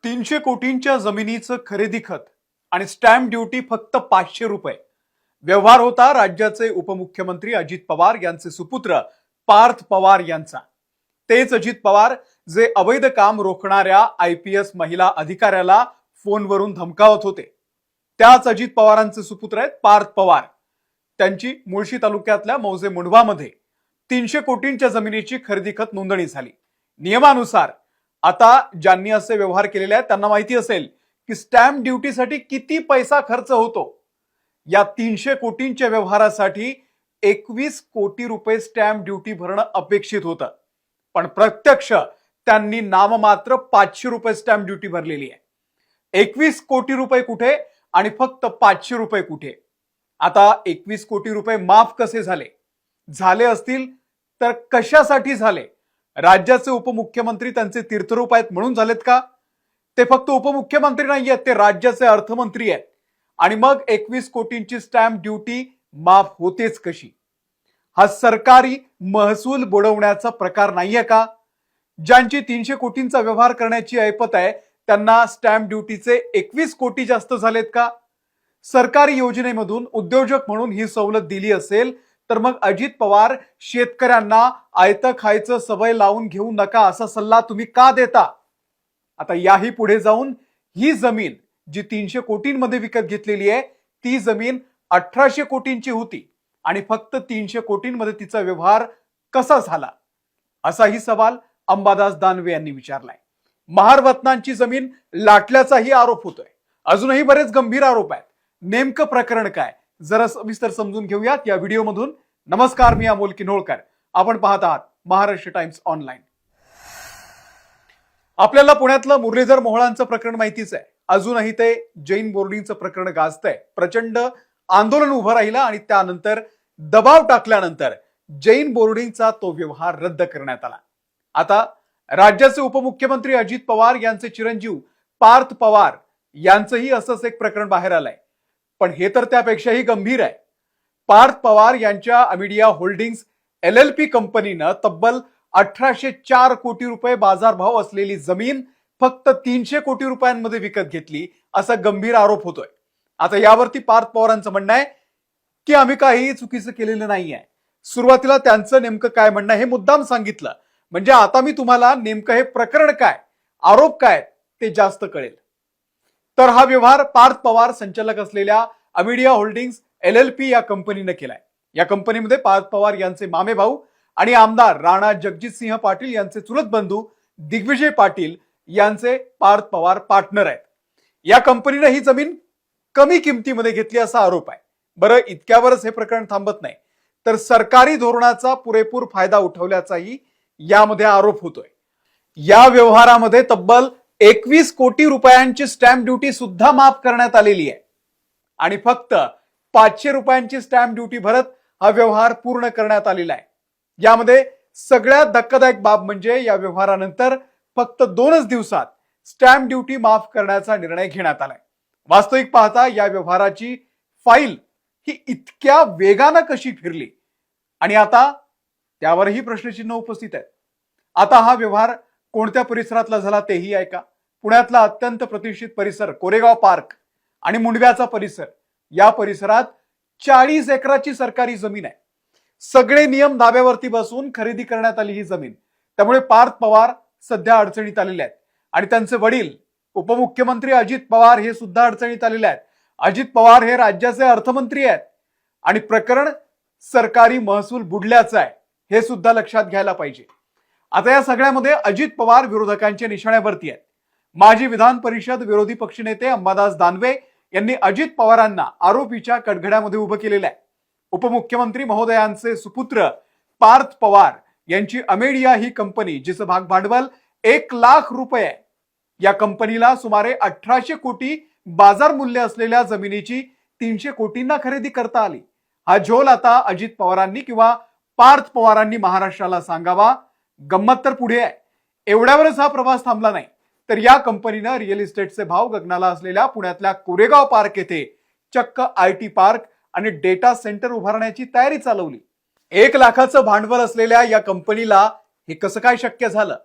300 कोटींच्या जमिनीचं खरेदी खत आणि स्टॅम्प ड्युटी फक्त 500 रुपये. व्यवहार होता राज्याचे उपमुख्यमंत्री अजित पवार यांचे सुपुत्र पार्थ पवार यांचा. तेच अजित पवार जे अवैध काम रोखणाऱ्या IPS महिला अधिकाऱ्याला फोनवरून धमकावत होते. त्याच अजित पवारांचे सुपुत्र आहेत पार्थ पवार. त्यांची मुळशी तालुक्यातल्या मौजे मुंढवामध्ये 300 कोटींच्या जमिनीची खरेदी खत नोंदणी झाली. नियमानुसार आता ज्यांनी असे व्यवहार केलेले आहेत त्यांना माहिती असेल की स्टॅम्प ड्युटीसाठी किती पैसा खर्च होतो. या 300 कोटींच्या व्यवहारासाठी 21 कोटी रुपये स्टॅम्प ड्युटी भरणं अपेक्षित होतं, पण प्रत्यक्ष त्यांनी नाममात्र 500 रुपये स्टॅम्प ड्युटी भरलेली आहे. 21 कोटी रुपये कुठे आणि फक्त 500 रुपये कुठे? आता 21 कोटी रुपये माफ कसे झाले असतील तर कशासाठी झाले? राज्याचे उपमुख्यमंत्री त्यांचे तीर्थरूप आहेत म्हणून झालेत का? ते फक्त उपमुख्यमंत्री नाही आहेत, ते राज्याचे अर्थमंत्री आहेत. आणि मग 21 कोटींची स्टॅम्प ड्युटी माफ होतेच कशी? हा सरकारी महसूल बुडवण्याचा प्रकार नाहीये का? ज्यांची 300 कोटींचा व्यवहार करण्याची ऐपत आहे त्यांना स्टॅम्प ड्युटीचे 21 कोटी जास्त झालेत का? सरकारी योजनेमधून उद्योजक म्हणून ही सवलत दिली असेल तर मग अजित पवार शेतकऱ्यांना आयतं खायचं सवय लावून घेऊ नका असा सल्ला तुम्ही का देता? आता याही पुढे जाऊन ही जमीन जी 300 कोटींमध्ये विकत घेतलेली आहे ती जमीन 1800 कोटींची होती आणि फक्त 300 कोटींमध्ये तिचा व्यवहार कसा झाला असाही सवाल अंबादास दानवे यांनी विचारलाय. महारत्नांची जमीन लाटल्याचाही आरोप होतोय. अजूनही बरेच गंभीर आरोप आहेत. नेमकं प्रकरण काय जरा सविस्तर समजून घेऊयात या व्हिडिओमधून. नमस्कार, मी अमोल किन्होळकर. आपण पाहत आहात महाराष्ट्र टाइम्स ऑनलाईन. आपल्याला पुण्यातलं मुरलीधर मोहोळांचं प्रकरण माहितीच आहे. अजूनही ते जैन बोर्डिंगचं प्रकरण गाजतंय. प्रचंड आंदोलन उभं राहिलं आणि त्यानंतर दबाव टाकल्यानंतर जैन बोर्डिंगचा तो व्यवहार रद्द करण्यात आला. आता राज्याचे उपमुख्यमंत्री अजित पवार यांचे चिरंजीव पार्थ पवार यांचंही असंच एक प्रकरण बाहेर आलंय. पण हे तर त्यापेक्षाही गंभीर आहे. पार्थ पवार यांच्या अमिडिया होल्डिंग्स LLP कंपनीनं तब्बल 1804 कोटी रुपये बाजारभाव असलेली जमीन फक्त 300 कोटी रुपयांमध्ये विकत घेतली असा गंभीर आरोप होतोय. आता यावरती पार्थ पवारांचं म्हणणं आहे की आम्ही काही चुकीचं केलेलं नाहीये. सुरुवातीला त्यांचं नेमकं काय म्हणणं हे मुद्दाम सांगितलं म्हणजे आता मी तुम्हाला नेमकं हे प्रकरण काय, आरोप काय ते जास्त कळेल. तर हा व्यवहार पार्थ पवार संचालक असलेल्या अमिडिया होल्डिंग्स LLP या कंपनीने केलाय. या कंपनीमध्ये पार्थ पवार यांचे मामे भाऊ आणि आमदार राणा जगजितसिंह पाटील यांचे चुलत बंधू दिग्विजय पाटील यांचे पार्थ पवार पार्टनर आहेत. या कंपनीने ही जमीन कमी किमतीमध्ये घेतली असा आरोप आहे. बरं, इतक्यावरच हे प्रकरण थांबत नाही तर सरकारी धोरणाचा पुरेपूर फायदा उठवल्याचाही यामध्ये आरोप होतोय. या व्यवहारामध्ये तब्बल 21 कोटी रुपयांची स्टॅम्प ड्युटी सुद्धा माफ करण्यात आलेली आहे आणि फक्त 500 रुपयांची स्टॅम्प ड्युटी भरत हा व्यवहार पूर्ण करण्यात आलेला आहे. यामध्ये सगळ्यात धक्कादायक बाब म्हणजे या व्यवहारानंतर फक्त 2च दिवसात स्टॅम्प ड्युटी माफ करण्याचा निर्णय घेण्यात आलाय. वास्तविक पाहता या व्यवहाराची फाईल ही इतक्या वेगानं कशी फिरली आणि आता त्यावरही प्रश्नचिन्ह उपस्थित आहेत. आता हा व्यवहार कोणत्या परिसरातला झाला तेही ऐका. पुण्यातला अत्यंत प्रतिष्ठित परिसर कोरेगाव पार्क आणि मुंडव्याचा परिसर, या परिसरात 40 एकराची सरकारी जमीन आहे. सगळे नियम धाब्यावरती बसून खरेदी करण्यात आली ही जमीन. त्यामुळे पार्थ पवार सध्या अडचणीत आलेले आहेत आणि त्यांचे वडील उपमुख्यमंत्री अजित पवार हे सुद्धा अडचणीत आलेले आहेत. अजित पवार हे राज्याचे अर्थमंत्री आहेत आणि प्रकरण सरकारी महसूल बुडल्याचं आहे हे सुद्धा लक्षात घ्यायला पाहिजे. आता या सगळ्यामध्ये अजित पवार विरोधकांच्या निशाण्यावरती आहेत. माजी विधान परिषद विरोधी पक्षनेते अंबादास दानवे यांनी अजित पवारांना आरोपीच्या कटघड्यामध्ये उभं केलेलं आहे. उपमुख्यमंत्री महोदयांचे सुपुत्र पार्थ पवार यांची अमेडिया ही कंपनी जिचं भाग भांडवल 1 लाख रुपये आहे. या कंपनीला सुमारे 1800 कोटी बाजार मूल्य असलेल्या जमिनीची 300 कोटींना खरेदी करता आली. हा झोल आता अजित पवारांनी किंवा पार्थ पवारांनी महाराष्ट्राला सांगावा. गंमत तर पुढे आहे. एवढ्यावरच हा प्रवास थांबला नाही तर या कंपनीनं रिअल इस्टेटचे भाव गगनाला असलेल्या पुण्यातल्या कोरेगाव पार्क येथे चक्क IT पार्क आणि डेटा सेंटर उभारण्याची तयारी चालवली. 1 लाखाचं भांडवल असलेल्या या कंपनीला हे कसं काय शक्य झालं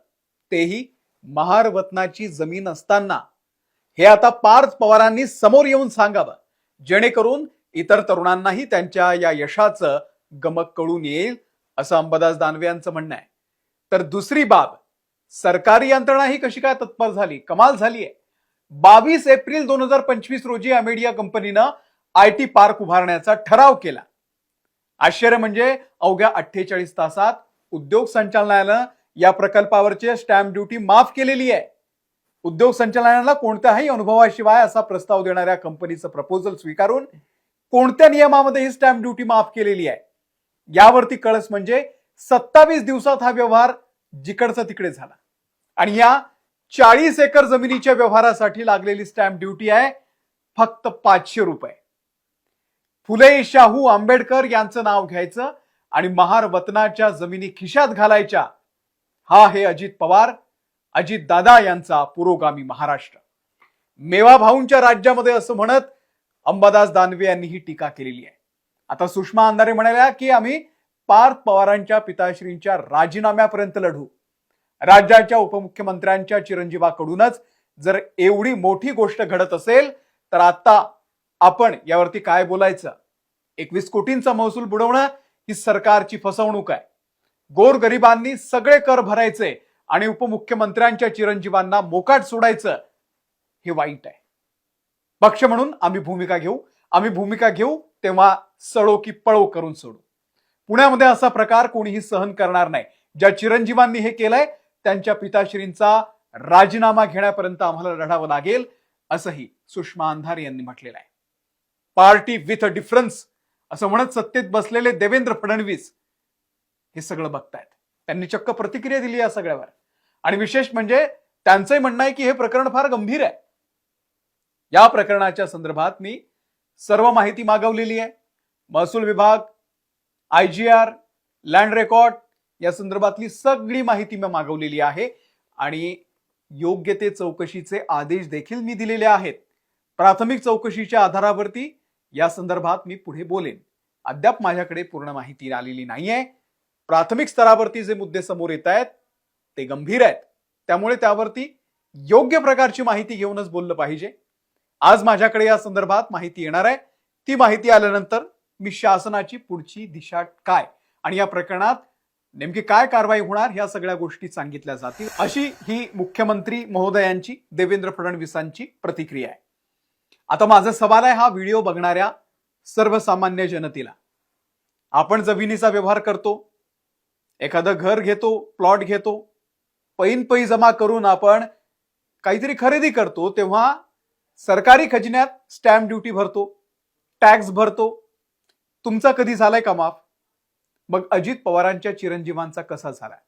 तेही महारवतनाची जमीन असताना हे आता पार्थ पवारांनी समोर येऊन सांगावं, जेणेकरून इतर तरुणांनाही त्यांच्या या यशाचं गमक कळून येईल, असं अंबादास दानवे यांचं म्हणणं आहे. तर दुसरी बाब, सरकारी यंत्रणा ही कशी काय तत्पर झाली, कमाल झाली आहे. 22 एप्रिल 2025 रोजी अमेडिया कंपनीनं IT पार्क उभारण्याचा ठराव केला. आश्चर्य म्हणजे अवघ्या 48 तासात उद्योग संचालनालयानं या प्रकल्पावरची स्टॅम्प ड्युटी माफ केलेली आहे. उद्योग संचालनालयाला कोणत्याही अनुभवाशिवाय असा प्रस्ताव देणाऱ्या कंपनीचं प्रपोजल स्वीकारून कोणत्या नियमामध्ये ही स्टॅम्प ड्युटी माफ केलेली आहे, यावरती कळस म्हणजे 27 दिवसात हा व्यवहार जिकडचा तिकडे झाला. आणि या 40 एकर जमिनीच्या व्यवहारासाठी लागलेली स्टॅम्प ड्युटी आहे फक्त 500 रुपये. फुले शाहू आंबेडकर यांचं नाव घ्यायचं आणि महारवतनाच्या जमिनी खिशात घालायच्या. हा हे अजित पवार, अजित दादा यांचा पुरोगामी महाराष्ट्र. मेवा भाऊंच्या राज्यामध्ये असं म्हणत अंबादास दानवे यांनी ही टीका केलेली आहे. आता सुषमा अंधारे म्हणाल्या की आम्ही पार्थ पवारांच्या पिताश्रींच्या राजीनाम्यापर्यंत लढू. राज्याच्या उपमुख्यमंत्र्यांच्या चिरंजीवाकडूनच जर एवढी मोठी गोष्ट घडत असेल तर आता आपण यावरती काय बोलायचं. 21 कोटींचा महसूल बुडवणं ही सरकारची फसवणूक आहे. गोरगरिबांनी सगळे कर भरायचे आणि उपमुख्यमंत्र्यांच्या चिरंजीवांना मोकाट सोडायचं, हे वाईट आहे. पक्ष म्हणून आम्ही भूमिका घेऊ तेव्हा सळो की पळो करून सोडू. पुण्यामध्ये असा प्रकार कोणीही सहन करणार नाही. ज्या चिरंजीवांनी हे केलंय त्यांच्या पिताश्रींचा राजीनामा घेण्यापर्यंत आम्हाला लढावं लागेल, असंही सुषमा अंधारे यांनी म्हटलेलं आहे. पार्टी विथ अ डिफरन्स असं म्हणत सत्तेत बसलेले देवेंद्र फडणवीस हे सगळं बघतायत. त्यांनी चक्क प्रतिक्रिया दिली या सगळ्यावर. आणि विशेष म्हणजे त्यांचंही म्हणणं आहे की हे प्रकरण फार गंभीर आहे. या प्रकरणाच्या संदर्भात मी सर्व माहिती मागवलेली आहे. महसूल विभाग, IGR, लँड रेकॉर्ड या संदर्भातली सगळी माहिती मी मागवलेली आहे आणि योग्य ते चौकशीचे आदेश देखील मी दिलेले आहेत. प्राथमिक चौकशीच्या आधारावरती या संदर्भात मी पुढे बोलेन. अद्याप माझ्याकडे पूर्ण माहिती आलेली नाहीये. प्राथमिक स्तरावरती जे मुद्दे समोर येत आहेत ते गंभीर आहेत, त्यामुळे त्यावरती योग्य प्रकारची माहिती घेऊनच बोललं पाहिजे. आज माझ्याकडे या संदर्भात माहिती येणार आहे. ती माहिती आल्यानंतर मी शासनाची पुढची दिशा काय आणि या प्रकरणात नेमकी काय कारवाई होणार या सगळ्या गोष्टी सांगितल्या जातील, अशी ही मुख्यमंत्री महोदयांची, देवेंद्र फडणवीसांची प्रतिक्रिया आहे. आता माझा सवाल आहे हा व्हिडिओ बघणाऱ्या सर्वसामान्य जनतेला. आपण जमिनीचा व्यवहार करतो, एखादं घर घेतो, प्लॉट घेतो, पैन जमा करून आपण काहीतरी खरेदी करतो, तेव्हा सरकारी खजिन्यात स्टॅम्प ड्युटी भरतो, टॅक्स भरतो. तुमचा कधी झालाय का माफ? मग अजित पवारांच्या चिरंजीवांचा कसा झालाय?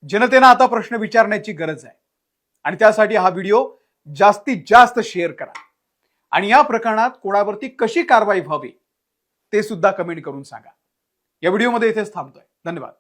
जनतेनं आता प्रश्न विचारण्याची गरज आहे आणि त्यासाठी हा व्हिडिओ जास्तीत जास्त शेअर करा आणि या प्रकरणात कोणावरती कशी कारवाई व्हावी ते सुद्धा कमेंट करून सांगा. या व्हिडिओमध्ये इथेच थांबतोय. धन्यवाद.